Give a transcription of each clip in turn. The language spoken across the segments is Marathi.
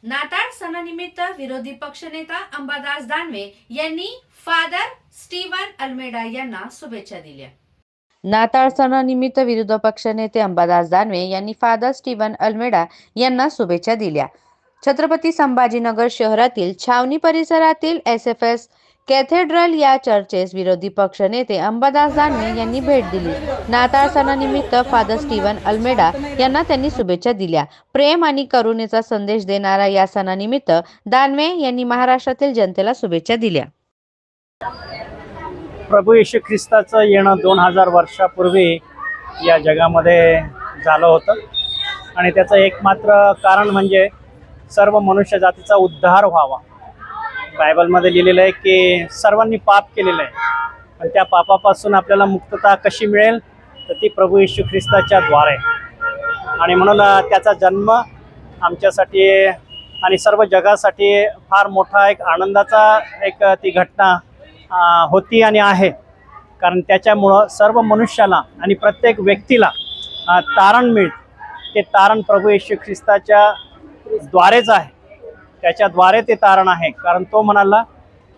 नाताळ सणानिमित्त विरोधी पक्षनेता अंबादास दानवे यांनी फादर स्टीवन अल्मेडा यांना शुभेच्छा दिल्या। नाताळ सणानिमित्त विरोधी पक्षनेते अंबादास दानवे यांनी फादर स्टीवन अल्मेडा यांना शुभेच्छा दिल्या। छत्रपती संभाजीनगर शहरातील छावणी परिसरातील एसएफएस कॅथेड्रल या चर्चेस विरोधी पक्षनेते अंबादास दानवे यांनी भेट दिली। नाताळ सणानिमित्त फादर स्टीवन अल्मेडा यांना त्यांनी शुभेच्छा दिल्या। प्रेम आणि करुणेचा संदेश देणारा या सणानिमित्त दानवे यांनी महाराष्ट्रातील जनतेला शुभेच्छा दिल्या। प्रभू येशू ख्रिस्ताचं येणं 2000 वर्षापूर्वी या जगामध्ये झालं होतं आणि त्याचं एकमात्र कारण म्हणजे सर्व मनुष्य जातीचा उद्धार व्हावा। बायबलमध्ये लिहिलेलं आहे की सर्वांनी पाप केलेलं आहे, पण त्या पापापासून आपल्याला मुक्तता कशी मिळेल तर ती प्रभू येशू ख्रिस्ताच्या द्वारे। आणि म्हणून त्याचा जन्म आमच्यासाठी आणि सर्व जगासाठी फार मोठा एक आनंदाचा ती घटना होती आणि आहे, कारण त्याच्यामुळं सर्व मनुष्याला आणि प्रत्येक व्यक्तीला तारण मिळते। ते तारण प्रभू येशू ख्रिस्ताच्या द्वारेच आहे, त्याच्याद्वारे ते तारण आहे, कारण तो म्हणाला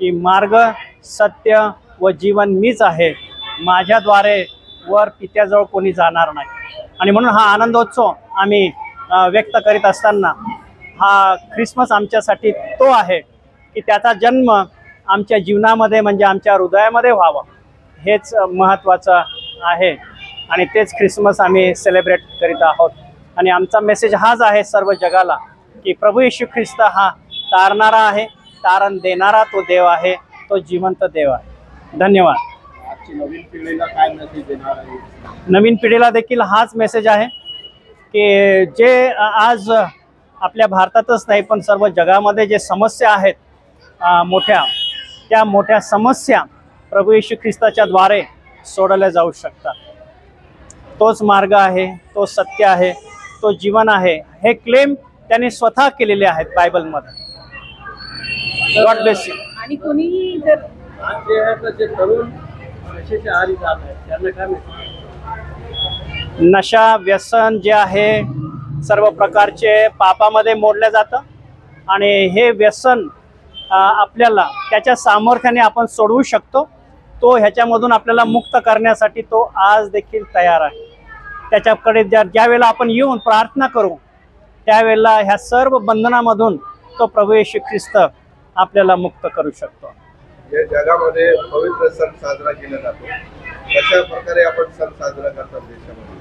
की मार्ग सत्य व जीवन मीच आहे, माझ्याद्वारे वर पित्याजवळ कोणी जाणार नाही। आणि म्हणून हा आनंदोत्सव आम्ही व्यक्त करीत असताना हा ख्रिसमस आमच्यासाठी तो आहे की त्याचा जन्म आमच्या जीवनामध्ये म्हणजे आमच्या हृदयामध्ये व्हावा, हेच महत्त्वाचं आहे आणि तेच ख्रिसमस आम्ही सेलिब्रेट करीत आहोत। आणि आमचा मेसेज हाच आहे सर्व जगाला की प्रभू येशू ख्रिस्त हा तारणारा आहे, तारण देणारा तो देव आहे, तो जिवंत देव आहे। धन्यवाद। आजची नवीन पिढीला काय मेसेज देणार आहे? नवीन पिढीला देखील हाच मेसेज आहे की जे आज आपल्या भारतातच नाही पण सर्व जगामध्ये जे समस्या आहेत त्या मोठ्या समस्या प्रभू येशू ख्रिस्ताच्या द्वारे सोडवल्या जाऊ शकतात। तोच मार्ग आहे, तो सत्य आहे, तो जीवन आहे, हे क्लेम त्यांनी स्वतः केलेले आहेत बायबलमध्ये। God bless you. आणि कोणी जर आज जे आहे तर जे तरुण नशेच्या आहारी जात आहेत त्यांना काय मेसेज? नशा व्यसन जे आहे सर्व प्रकारचे पापामध्ये मोडलं जातं आणि हे व्यसन आपल्याला त्याच्या सामर्थ्याने आपण सोडवू शकतो। तो ह्याच्यामधून आपल्याला मुक्त करण्यासाठी तो आज देखील तयार आहे। त्याच्याकडे ज्या वेळेला आपण येऊन प्रार्थना करू त्यावेळेला ह्या सर्व बंधनामधून तो प्रभू येशू ख्रिस्त आपल्याला मुक्त करू शकतो। या जगामध्ये पवित्र सण साजरा केला जातो, कशा प्रकारे आपण सण साजरा करतो देशामध्ये?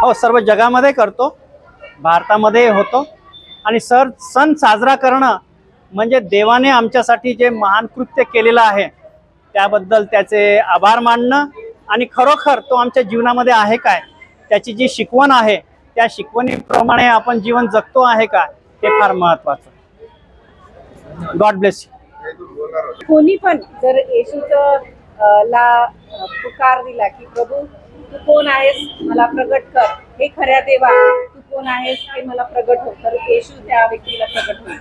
हो, सर्व जगामध्ये करतो, भारतामध्ये होतो। आणि सण साजरा करणं म्हणजे देवाने आमच्यासाठी जे महान कृत्य केलेलं आहे त्याबद्दल त्याचे आभार मानणं आणि खरोखर तो आमच्या जीवनामध्ये आहे काय, त्याची जी शिकवण आहे त्या शिकवणीप्रमाणे आपण जीवन जगतो आहे का, हे फार महत्त्वाचं। God bless you. कोणी पण जर येशूचं ला पुकार दिला की प्रभू तू कोण आहेस मला प्रगट कर, हे खऱ्या देवा तू कोण आहेस हे मला प्रगट हो, तर येशू त्या व्यक्तीला प्रगट होईल।